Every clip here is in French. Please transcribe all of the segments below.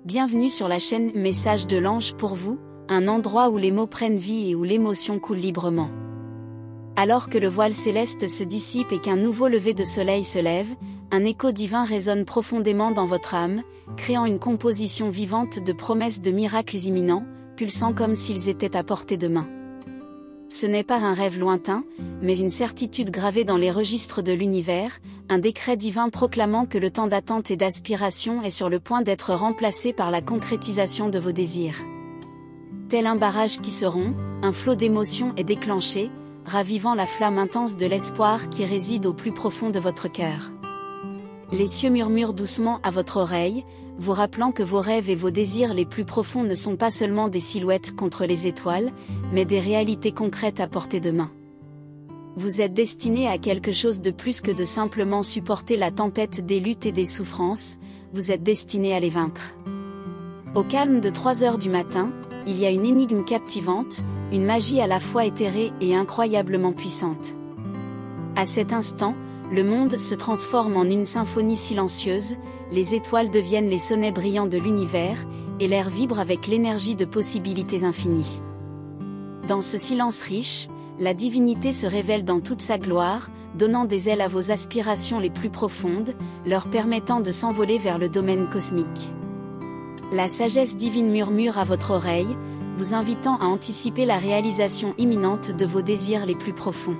Bienvenue sur la chaîne Message de l'Ange pour vous, un endroit où les mots prennent vie et où l'émotion coule librement. Alors que le voile céleste se dissipe et qu'un nouveau lever de soleil se lève, un écho divin résonne profondément dans votre âme, créant une composition vivante de promesses de miracles imminents, pulsant comme s'ils étaient à portée de main. Ce n'est pas un rêve lointain, mais une certitude gravée dans les registres de l'univers, un décret divin proclamant que le temps d'attente et d'aspiration est sur le point d'être remplacé par la concrétisation de vos désirs. Tel un barrage qui se rompt, un flot d'émotions est déclenché, ravivant la flamme intense de l'espoir qui réside au plus profond de votre cœur. Les cieux murmurent doucement à votre oreille, vous rappelant que vos rêves et vos désirs les plus profonds ne sont pas seulement des silhouettes contre les étoiles, mais des réalités concrètes à portée de main. Vous êtes destiné à quelque chose de plus que de simplement supporter la tempête des luttes et des souffrances, vous êtes destiné à les vaincre. Au calme de 3 heures du matin, il y a une énigme captivante, une magie à la fois éthérée et incroyablement puissante. À cet instant, le monde se transforme en une symphonie silencieuse, les étoiles deviennent les sonnets brillants de l'univers, et l'air vibre avec l'énergie de possibilités infinies. Dans ce silence riche, la divinité se révèle dans toute sa gloire, donnant des ailes à vos aspirations les plus profondes, leur permettant de s'envoler vers le domaine cosmique. La sagesse divine murmure à votre oreille, vous invitant à anticiper la réalisation imminente de vos désirs les plus profonds.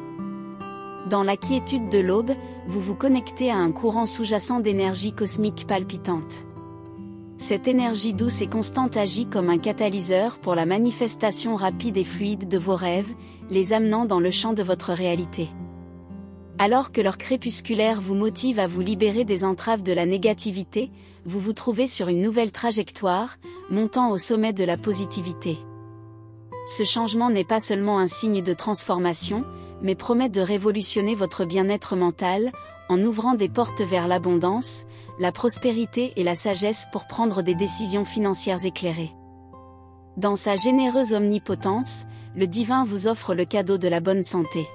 Dans la quiétude de l'aube, vous vous connectez à un courant sous-jacent d'énergie cosmique palpitante. Cette énergie douce et constante agit comme un catalyseur pour la manifestation rapide et fluide de vos rêves, les amenant dans le champ de votre réalité. Alors que l'heure crépusculaire vous motive à vous libérer des entraves de la négativité, vous vous trouvez sur une nouvelle trajectoire, montant au sommet de la positivité. Ce changement n'est pas seulement un signe de transformation, mais promet de révolutionner votre bien-être mental, en ouvrant des portes vers l'abondance, la prospérité et la sagesse pour prendre des décisions financières éclairées. Dans sa généreuse omnipotence, le divin vous offre le cadeau de la bonne santé.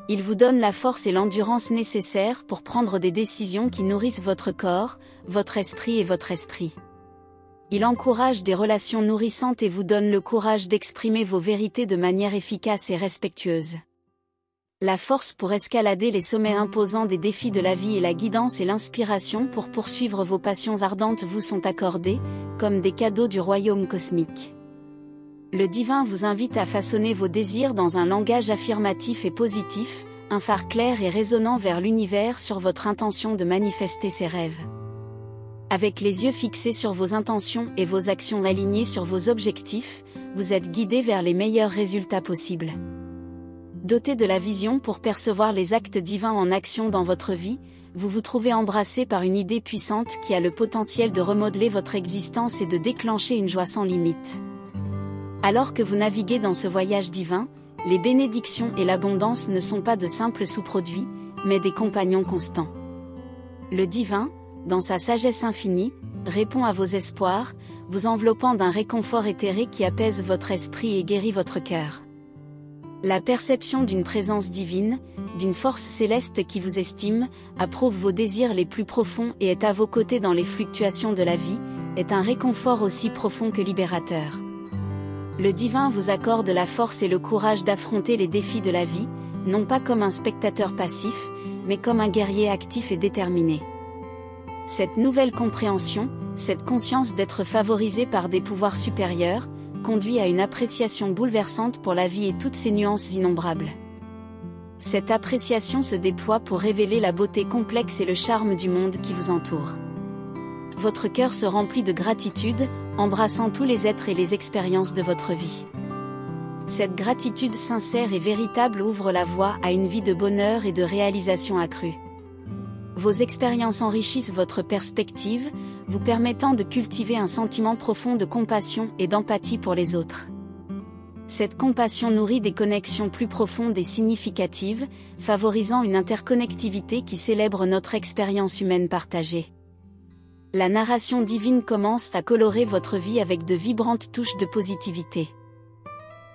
Il vous donne la force et l'endurance nécessaires pour prendre des décisions qui nourrissent votre corps, votre esprit et votre esprit. Il encourage des relations nourrissantes et vous donne le courage d'exprimer vos vérités de manière efficace et respectueuse. La force pour escalader les sommets imposants des défis de la vie et la guidance et l'inspiration pour poursuivre vos passions ardentes vous sont accordées, comme des cadeaux du royaume cosmique. Le divin vous invite à façonner vos désirs dans un langage affirmatif et positif, un phare clair et résonnant vers l'univers sur votre intention de manifester ses rêves. Avec les yeux fixés sur vos intentions et vos actions alignées sur vos objectifs, vous êtes guidé vers les meilleurs résultats possibles. Doté de la vision pour percevoir les actes divins en action dans votre vie, vous vous trouvez embrassé par une idée puissante qui a le potentiel de remodeler votre existence et de déclencher une joie sans limite. Alors que vous naviguez dans ce voyage divin, les bénédictions et l'abondance ne sont pas de simples sous-produits, mais des compagnons constants. Le divin, dans sa sagesse infinie, répond à vos espoirs, vous enveloppant d'un réconfort éthéré qui apaise votre esprit et guérit votre cœur. La perception d'une présence divine, d'une force céleste qui vous estime, approuve vos désirs les plus profonds et est à vos côtés dans les fluctuations de la vie, est un réconfort aussi profond que libérateur. Le divin vous accorde la force et le courage d'affronter les défis de la vie, non pas comme un spectateur passif, mais comme un guerrier actif et déterminé. Cette nouvelle compréhension, cette conscience d'être favorisé par des pouvoirs supérieurs, conduit à une appréciation bouleversante pour la vie et toutes ses nuances innombrables. Cette appréciation se déploie pour révéler la beauté complexe et le charme du monde qui vous entoure. Votre cœur se remplit de gratitude, embrassant tous les êtres et les expériences de votre vie. Cette gratitude sincère et véritable ouvre la voie à une vie de bonheur et de réalisation accrue. Vos expériences enrichissent votre perspective, vous permettant de cultiver un sentiment profond de compassion et d'empathie pour les autres. Cette compassion nourrit des connexions plus profondes et significatives, favorisant une interconnectivité qui célèbre notre expérience humaine partagée. La narration divine commence à colorer votre vie avec de vibrantes touches de positivité.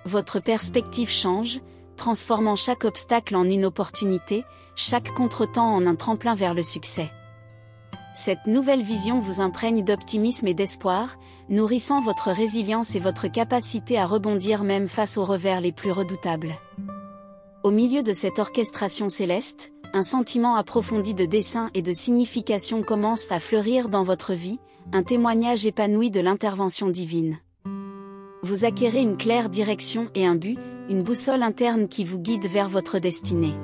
Votre perspective change, transformant chaque obstacle en une opportunité, chaque contretemps en un tremplin vers le succès. Cette nouvelle vision vous imprègne d'optimisme et d'espoir, nourrissant votre résilience et votre capacité à rebondir même face aux revers les plus redoutables. Au milieu de cette orchestration céleste, un sentiment approfondi de dessein et de signification commence à fleurir dans votre vie, un témoignage épanoui de l'intervention divine. Vous acquérez une claire direction et un but, une boussole interne qui vous guide vers votre destinée.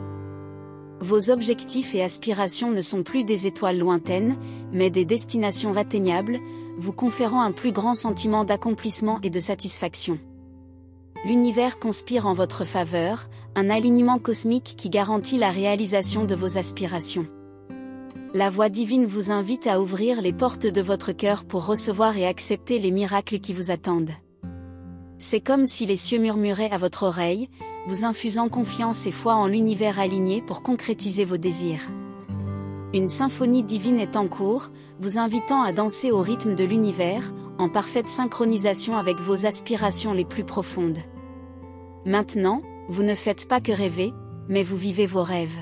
Vos objectifs et aspirations ne sont plus des étoiles lointaines, mais des destinations atteignables, vous conférant un plus grand sentiment d'accomplissement et de satisfaction. L'univers conspire en votre faveur, un alignement cosmique qui garantit la réalisation de vos aspirations. La voix divine vous invite à ouvrir les portes de votre cœur pour recevoir et accepter les miracles qui vous attendent. C'est comme si les cieux murmuraient à votre oreille, vous infusant confiance et foi en l'univers aligné pour concrétiser vos désirs. Une symphonie divine est en cours, vous invitant à danser au rythme de l'univers, en parfaite synchronisation avec vos aspirations les plus profondes. Maintenant, vous ne faites pas que rêver, mais vous vivez vos rêves.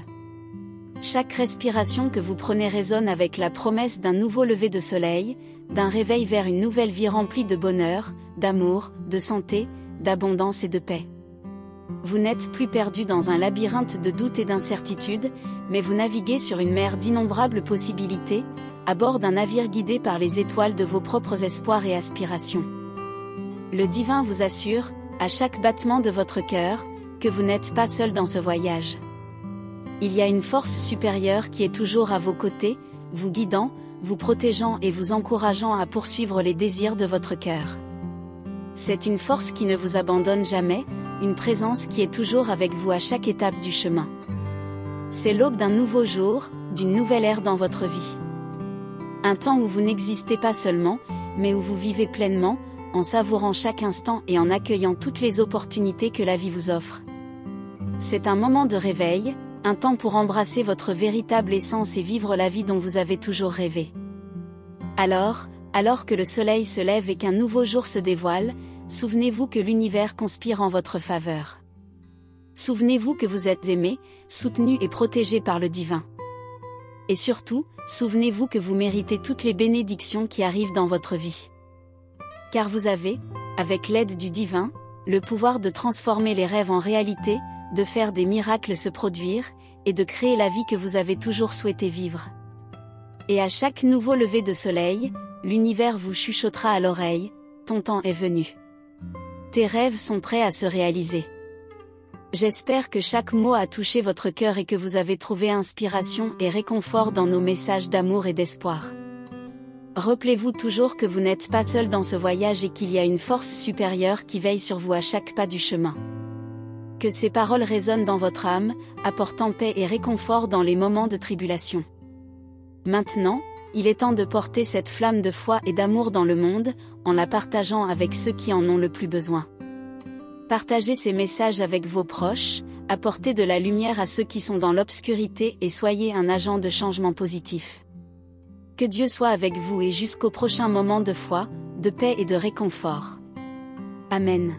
Chaque respiration que vous prenez résonne avec la promesse d'un nouveau lever de soleil, d'un réveil vers une nouvelle vie remplie de bonheur, d'amour, de santé, d'abondance et de paix. Vous n'êtes plus perdu dans un labyrinthe de doutes et d'incertitudes, mais vous naviguez sur une mer d'innombrables possibilités, à bord d'un navire guidé par les étoiles de vos propres espoirs et aspirations. Le divin vous assure, à chaque battement de votre cœur, que vous n'êtes pas seul dans ce voyage. Il y a une force supérieure qui est toujours à vos côtés, vous guidant, vous protégeant et vous encourageant à poursuivre les désirs de votre cœur. C'est une force qui ne vous abandonne jamais, une présence qui est toujours avec vous à chaque étape du chemin. C'est l'aube d'un nouveau jour, d'une nouvelle ère dans votre vie. Un temps où vous n'existez pas seulement, mais où vous vivez pleinement, en savourant chaque instant et en accueillant toutes les opportunités que la vie vous offre. C'est un moment de réveil, un temps pour embrasser votre véritable essence et vivre la vie dont vous avez toujours rêvé. Alors que le soleil se lève et qu'un nouveau jour se dévoile, souvenez-vous que l'univers conspire en votre faveur. Souvenez-vous que vous êtes aimé, soutenu et protégé par le divin. Et surtout, souvenez-vous que vous méritez toutes les bénédictions qui arrivent dans votre vie. Car vous avez, avec l'aide du divin, le pouvoir de transformer les rêves en réalité, de faire des miracles se produire, et de créer la vie que vous avez toujours souhaité vivre. Et à chaque nouveau lever de soleil, l'univers vous chuchotera à l'oreille, ton temps est venu. Tes rêves sont prêts à se réaliser. J'espère que chaque mot a touché votre cœur et que vous avez trouvé inspiration et réconfort dans nos messages d'amour et d'espoir. Rappelez-vous toujours que vous n'êtes pas seul dans ce voyage et qu'il y a une force supérieure qui veille sur vous à chaque pas du chemin. Que ces paroles résonnent dans votre âme, apportant paix et réconfort dans les moments de tribulation. Maintenant, il est temps de porter cette flamme de foi et d'amour dans le monde, en la partageant avec ceux qui en ont le plus besoin. Partagez ces messages avec vos proches, apportez de la lumière à ceux qui sont dans l'obscurité et soyez un agent de changement positif. Que Dieu soit avec vous et jusqu'au prochain moment de foi, de paix et de réconfort. Amen.